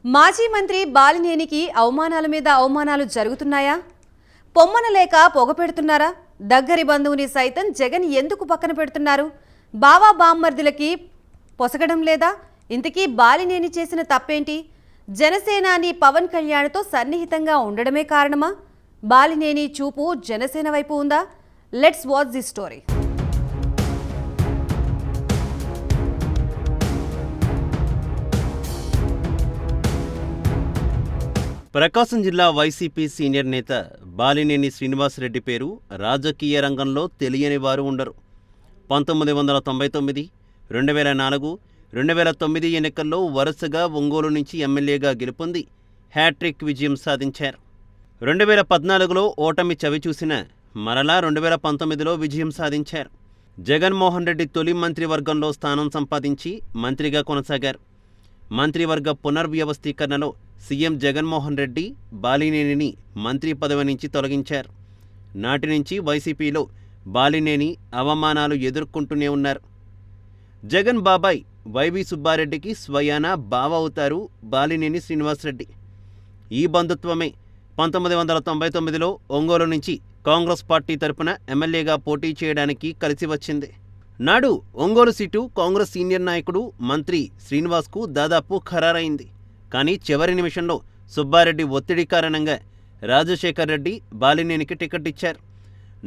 మాజీ మంత్రి బాలినేనికి అవమానాల మీద అవమానాలు జరుగుతున్నాయా? పొమ్మన లేక పొగ పెడుతున్నారా? దగ్గరి బంధువుని సైతం జగన్ ఎందుకు పక్కన పెడుతున్నారు? బావా బామ్మర్దులకి పొసగడం లేదా? ఇంతకీ బాలినేని చేసిన తప్పేంటి? జనసేనాని పవన్ కళ్యాణ్తో సన్నిహితంగా ఉండడమే కారణమా? బాలినేని చూపు జనసేన వైపు ఉందా? Let's watch the story. Prakasam జిల్లా వైసీపీ సీనియర్ నేత బాలినేని శ్రీనివాసరెడ్డి పేరు రాజకీయ రంగంలో తెలియని వారు ఉండరు. 1999, 2004, 2009 ఎన్నికల్లో వరుసగా ఒంగోలు నుంచి ఎమ్మెల్యేగా గెలుపొంది హ్యాట్రిక్ విజయం సాధించారు. 2014లో ఓటమి చవిచూసిన మరలా 2019లో విజయం సాధించారు. జగన్మోహన్ రెడ్డి తొలి మంత్రివర్గంలో స్థానం సంపాదించి మంత్రిగా కొనసాగారు. మంత్రివర్గ పునర్వ్యవస్థీకరణలో సీఎం జగన్మోహన్ రెడ్డి బాలినేనిని మంత్రి పదవి నుంచి తొలగించారు. నాటి నుంచి వైసీపీలో బాలినేని అవమానాలు ఎదుర్కొంటూనే ఉన్నారు. జగన్ బాబాయ్ వైవి సుబ్బారెడ్డికి స్వయాన బావ అవుతారు బాలినేని శ్రీనివాసరెడ్డి. ఈ బంధుత్వమే 1999లో ఒంగోలు నుంచి కాంగ్రెస్ పార్టీ తరపున ఎమ్మెల్యేగా పోటీ చేయడానికి కలిసి వచ్చింది. నాడు ఒంగోలు సీటు కాంగ్రెస్ సీనియర్ నాయకుడు మంత్రి శ్రీనివాస్కు దాదాపు ఖరారైంది. కానీ చివరి నిమిషంలో సుబ్బారెడ్డి ఒత్తిడి కారణంగా రాజశేఖర్ రెడ్డి బాలినేనికి టికెట్ ఇచ్చారు.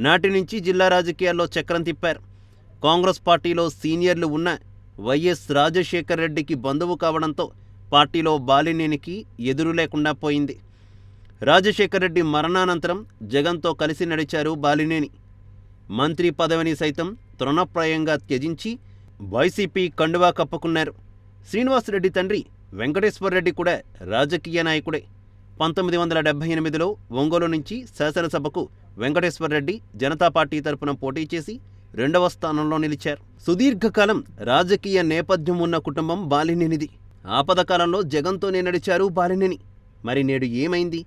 నాటి నుంచి జిల్లా రాజకీయాల్లో చక్రం తిప్పారు. కాంగ్రెస్ పార్టీలో సీనియర్లు ఉన్న వైఎస్ రాజశేఖర్ రెడ్డికి బంధువు కావడంతో పార్టీలో బాలినేనికి ఎదురు లేకుండా పోయింది. రాజశేఖర్ రెడ్డి మరణానంతరం జగన్తో కలిసి నడిచారు బాలినేని. మంత్రి పదవిని సైతం తృణప్రాయంగా త్యజించి వైసీపీ కండువా కప్పుకున్నారు. శ్రీనివాసరెడ్డి తండ్రి వెంకటేశ్వరరెడ్డి కూడా రాజకీయ నాయకుడే. 1978లో ఒంగోలు నుంచి శాసనసభకు వెంకటేశ్వరరెడ్డి జనతా పార్టీ తరపున పోటీ చేసి 2వ స్థానంలో నిలిచారు. సుదీర్ఘకాలం రాజకీయ నేపథ్యం ఉన్న కుటుంబం బాలినేనిది. ఆపదకాలంలో జగన్తోనే నడిచారు బాలినేని. మరి నేడు ఏమైంది?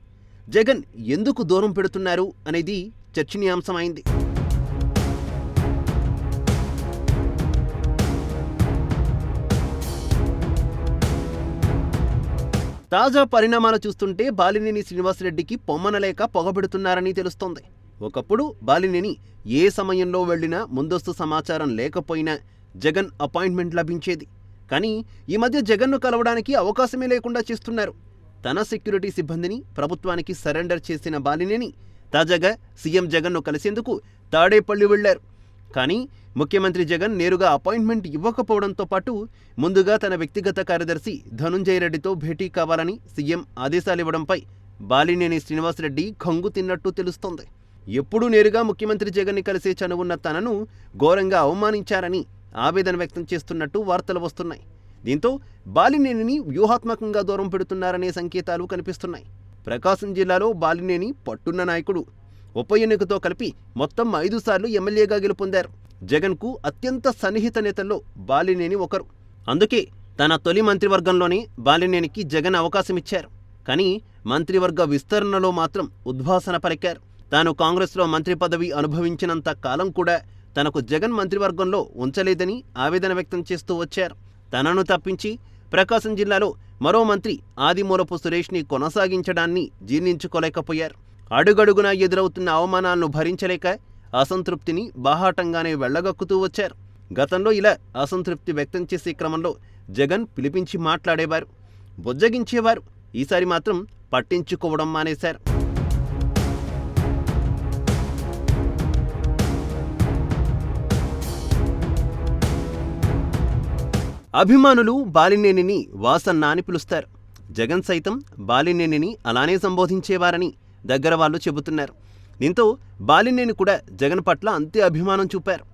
జగన్ ఎందుకు దూరం పెడుతున్నారు అనేది చర్చనీయాంశమైంది. తాజా పరిణామాలు చూస్తుంటే బాలినేని శ్రీనివాసరెడ్డికి పొమ్మనలేక పొగబెడుతున్నారని తెలుస్తోంది. ఒకప్పుడు బాలినేని ఏ సమయంలో వెళ్లినా ముందస్తు సమాచారం లేకపోయినా జగన్ అపాయింట్మెంట్ లభించేది. కానీ ఈ మధ్య జగన్ను కలవడానికి అవకాశమే లేకుండా చేస్తున్నారు. తన సెక్యూరిటీ సిబ్బందిని ప్రభుత్వానికి సరెండర్ చేసిన బాలినేని తాజాగా సీఎం జగన్ను కలిసేందుకు తాడేపల్లి వెళ్లారు. కానీ ముఖ్యమంత్రి జగన్ నేరుగా అపాయింట్మెంట్ ఇవ్వకపోవడంతో పాటు ముందుగా తన వ్యక్తిగత కార్యదర్శి ధనుంజయ రెడ్డితో భేటీ కావాలని సీఎం ఆదేశాలివ్వడంపై బాలినేని శ్రీనివాసరెడ్డి ఖంగు తిన్నట్టు తెలుస్తోంది. ఎప్పుడూ నేరుగా ముఖ్యమంత్రి జగన్ని కలిసే చనువున్న తనను ఘోరంగా అవమానించారని ఆవేదన వ్యక్తం చేస్తున్నట్టు వార్తలు వస్తున్నాయి. దీంతో బాలినేనిని వ్యూహాత్మకంగా దూరం పెడుతున్నారనే సంకేతాలు కనిపిస్తున్నాయి. ప్రకాశం జిల్లాలో బాలినేని పట్టున్న నాయకుడు. ఉప ఎన్నికతో కలిపి మొత్తం 5 సార్లు ఎమ్మెల్యేగా గెలుపొందారు. జగన్కు అత్యంత సన్నిహిత నేతల్లో బాలినేని ఒకరు. అందుకే తన తొలి మంత్రివర్గంలోనే బాలినేనికి జగన్ అవకాశమిచ్చారు. కానీ మంత్రివర్గ విస్తరణలో మాత్రం ఉద్వాసన పలికారు. తాను కాంగ్రెస్లో మంత్రి పదవి అనుభవించినంత కాలం కూడా తనకు జగన్ మంత్రివర్గంలో ఉంచలేదని ఆవేదన వ్యక్తం చేస్తూ వచ్చారు. తనను తప్పించి ప్రకాశం జిల్లాలో మరో మంత్రి ఆదిమూలపు సురేష్ని కొనసాగించడాన్ని జీర్ణించుకోలేకపోయారు. అడుగడుగునా ఎదురవుతున్న అవమానాలను భరించలేక అసంతృప్తిని బాహాటంగానే వెళ్లగక్కుతూ వచ్చారు. గతంలో ఇలా అసంతృప్తి వ్యక్తం చేసే క్రమంలో జగన్ పిలిపించి మాట్లాడేవారు, బుజ్జగించేవారు. ఈసారి మాత్రం పట్టించుకోవడం మానేశారు. అభిమానులు బాలినేనిని వాసన్న అని పిలుస్తారు. జగన్ సైతం బాలినేనిని అలానే సంబోధించేవారని దగ్గర వాళ్ళు చెబుతున్నారు. దీంతో బాలినేని కూడా జగన్ పట్ల అంతే అభిమానం చూపారు.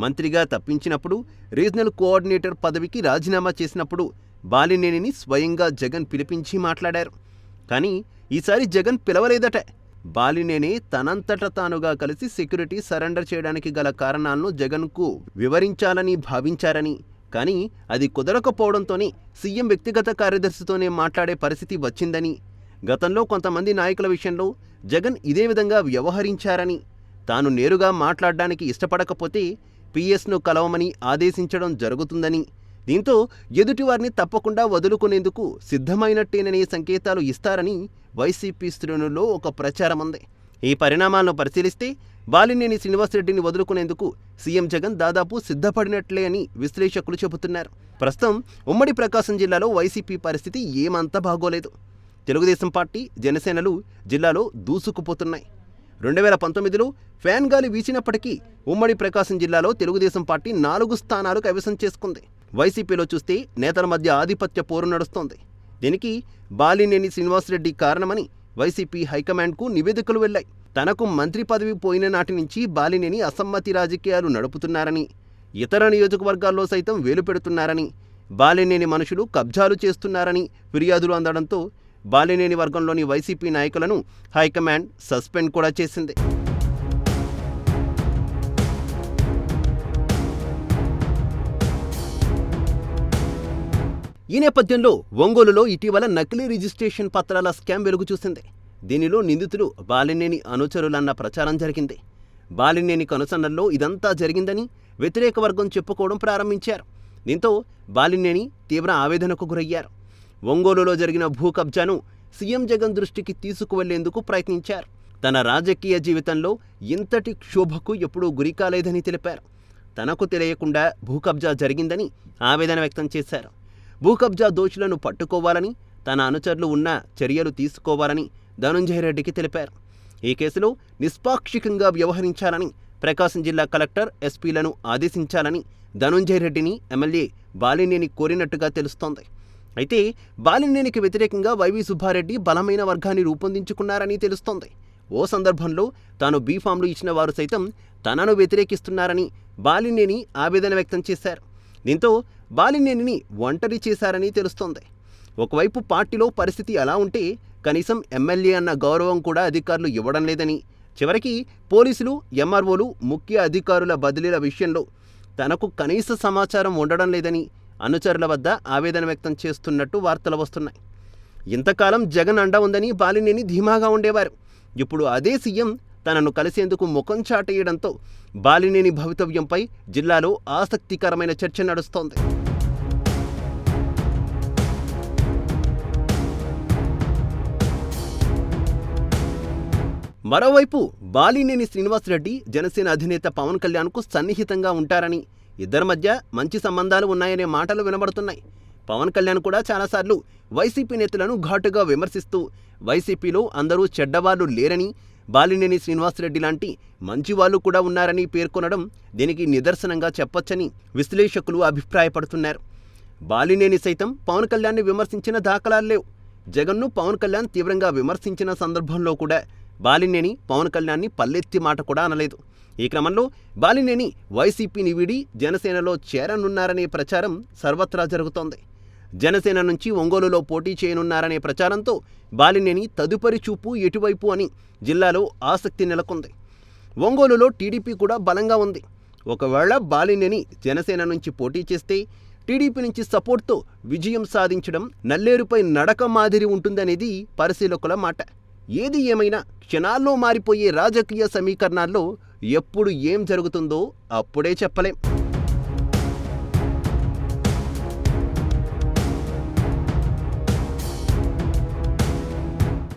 మంత్రిగా తప్పించినప్పుడు, రీజనల్ కోఆర్డినేటర్ పదవికి రాజీనామా చేసినప్పుడు బాలినేనిని స్వయంగా జగన్ పిలిపించి మాట్లాడారు. కానీ ఈసారి జగన్ పిలవలేదట. బాలినేని తనంతట తానుగా కలిసి సెక్యూరిటీ సరెండర్ చేయడానికి గల కారణాలను జగన్కు వివరించాలని భావించారని, కానీ అది కుదరకపోవడంతోనే సీఎం వ్యక్తిగత కార్యదర్శితోనే మాట్లాడే పరిస్థితి వచ్చిందని, గతంలో కొంతమంది నాయకుల విషయంలో జగన్ ఇదే విధంగా వ్యవహరించారని, తాను నేరుగా మాట్లాడడానికి ఇష్టపడకపోతే పిఎస్ను కలవమని ఆదేశించడం జరుగుతుందని, దీంతో ఎదుటివారిని తప్పకుండా వదులుకునేందుకు సిద్ధమైనట్టేననే సంకేతాలు ఇస్తారని వైసీపీ శ్రేణుల్లో ఒక ప్రచారం ఉంది. ఈ పరిణామాలను పరిశీలిస్తే బాలినేని శ్రీనివాసరెడ్డిని వదులుకునేందుకు సీఎం జగన్ దాదాపు సిద్ధపడినట్లే అని విశ్లేషకులు చెబుతున్నారు. ప్రస్తుతం ఉమ్మడి ప్రకాశం జిల్లాలో వైసీపీ పరిస్థితి ఏమంతా బాగోలేదు. తెలుగుదేశం పార్టీ, జనసేనలు జిల్లాలో దూసుకుపోతున్నాయి. 2019లో ఫ్యాన్ గాలి వీచినప్పటికీ ఉమ్మడి ప్రకాశం జిల్లాలో తెలుగుదేశం పార్టీ 4 స్థానాలు కైవసం చేసుకుంది. వైసీపీలో చూస్తే నేతల మధ్య ఆధిపత్య పోరు నడుస్తోంది. దీనికి బాలినేని శ్రీనివాసరెడ్డి కారణమని వైసీపీ హైకమాండ్కు నివేదికలు వెళ్లాయి. తనకు మంత్రి పదవి పోయిన నాటి నుంచి బాలినేని అసమ్మతి రాజకీయాలు నడుపుతున్నారని, ఇతర నియోజకవర్గాల్లో సైతం వేలు పెడుతున్నారని, బాలినేని మనుషులు కబ్జాలు చేస్తున్నారని ఫిర్యాదులు అందడంతో బాలినేని వర్గంలోని వైసీపీ నాయకులను హైకమాండ్ సస్పెండ్ కూడా చేసింది. ఈ నేపథ్యంలో ఒంగోలులో ఇటీవల నకిలీ రిజిస్ట్రేషన్ పత్రాల స్కామ్ వెలుగు చూసింది. దీనిలో నిందితులు బాలినేని అనుచరులన్న ప్రచారం జరిగింది. బాలినేని కనుసన్నల్లో ఇదంతా జరిగిందని వ్యతిరేక వర్గం చెప్పుకోవడం ప్రారంభించారు. దీంతో బాలినేని తీవ్ర ఆవేదనకు గురయ్యారు. ఒంగోలులో జరిగిన భూ కబ్జాను సీఎం జగన్ దృష్టికి తీసుకువెళ్లేందుకు ప్రయత్నించారు. తన రాజకీయ జీవితంలో ఇంతటి క్షోభకు ఎప్పుడూ గురి కాలేదని తెలిపారు. తనకు తెలియకుండా భూ కబ్జా జరిగిందని ఆవేదన వ్యక్తం చేశారు. భూ కబ్జా దోషులను పట్టుకోవాలని, తన అనుచరులు ఉన్న చర్యలు తీసుకోవాలని ధనుంజయ రెడ్డికి తెలిపారు. ఈ కేసులో నిష్పాక్షికంగా వ్యవహరించాలని ప్రకాశం జిల్లా కలెక్టర్, ఎస్పీలను ఆదేశించాలని ధనుంజయ రెడ్డిని ఎమ్మెల్యే బాలినేని కోరినట్టుగా తెలుస్తోంది. అయితే బాలినేనికి వ్యతిరేకంగా వైవి సుబ్బారెడ్డి బలమైన వర్గాన్ని రూపొందించుకున్నారని తెలుస్తోంది. ఓ సందర్భంలో తాను బీఫామ్లు ఇచ్చిన వారు సైతం తనను వ్యతిరేకిస్తున్నారని బాలినేని ఆవేదన వ్యక్తం చేశారు. దీంతో బాలినేనిని ఒంటరి చేశారని తెలుస్తోంది. ఒకవైపు పార్టీలో పరిస్థితి అలా ఉంటే కనీసం ఎమ్మెల్యే అన్న గౌరవం కూడా అధికారులు ఇవ్వడం లేదని, చివరికి పోలీసులు, ఎంఆర్ఓలు, ముఖ్య అధికారుల బదిలీల విషయంలో తనకు కనీస సమాచారం ఉండడం లేదని అనుచరుల వద్ద ఆవేదన వ్యక్తం చేస్తున్నట్టు వార్తలు వస్తున్నాయి. ఇంతకాలం జగన్ అండ ఉందని బాలినేని ధీమాగా ఉండేవారు. ఇప్పుడు అదే సీఎం తనను కలిసేందుకు ముఖం చాటేయడంతో బాలినేని భవితవ్యంపై జిల్లాలో ఆసక్తికరమైన చర్చ నడుస్తోంది. మరోవైపు బాలినేని శ్రీనివాసరెడ్డి జనసేన అధినేత పవన్ కళ్యాణ్కు సన్నిహితంగా ఉంటారని, ఇద్దరి మధ్య మంచి సంబంధాలు ఉన్నాయనే మాటలు వినబడుతున్నాయి. పవన్ కళ్యాణ్ కూడా చాలాసార్లు వైసీపీ నేతలను ఘాటుగా విమర్శిస్తూ వైసీపీలో అందరూ చెడ్డవాళ్లు లేరని, బాలినేని శ్రీనివాసరెడ్డి లాంటి మంచివాళ్లు కూడా ఉన్నారని పేర్కొనడం దీనికి నిదర్శనంగా చెప్పొచ్చని విశ్లేషకులు అభిప్రాయపడుతున్నారు. బాలినేని సైతం పవన్ కళ్యాణ్ని విమర్శించిన దాఖలాలు లేవు. జగన్ను పవన్ కళ్యాణ్ తీవ్రంగా విమర్శించిన సందర్భంలో కూడా బాలినేని పవన్ కళ్యాణ్ని పల్లెత్తి మాట కూడా అనలేదు. ఈ క్రమంలో బాలినేని వైసీపీని వీడి జనసేనలో చేరనున్నారనే ప్రచారం సర్వత్రా జరుగుతోంది. జనసేన నుంచి ఒంగోలులో పోటీ చేయనున్నారనే ప్రచారంతో బాలినేని తదుపరి చూపు ఎటువైపు అని జిల్లాలో ఆసక్తి నెలకొంది. ఒంగోలులో టీడీపీ కూడా బలంగా ఉంది. ఒకవేళ బాలినేని జనసేన నుంచి పోటీ చేస్తే టీడీపీ నుంచి సపోర్ట్తో విజయం సాధించడం నల్లేరుపై నడక మాదిరి ఉంటుందనేది పరిశీలకుల మాట. ఏది ఏమైనా క్షణాల్లో మారిపోయే రాజకీయ సమీకరణాల్లో ఎప్పుడు ఏం జరుగుతుందో అప్పుడే చెప్పలేం.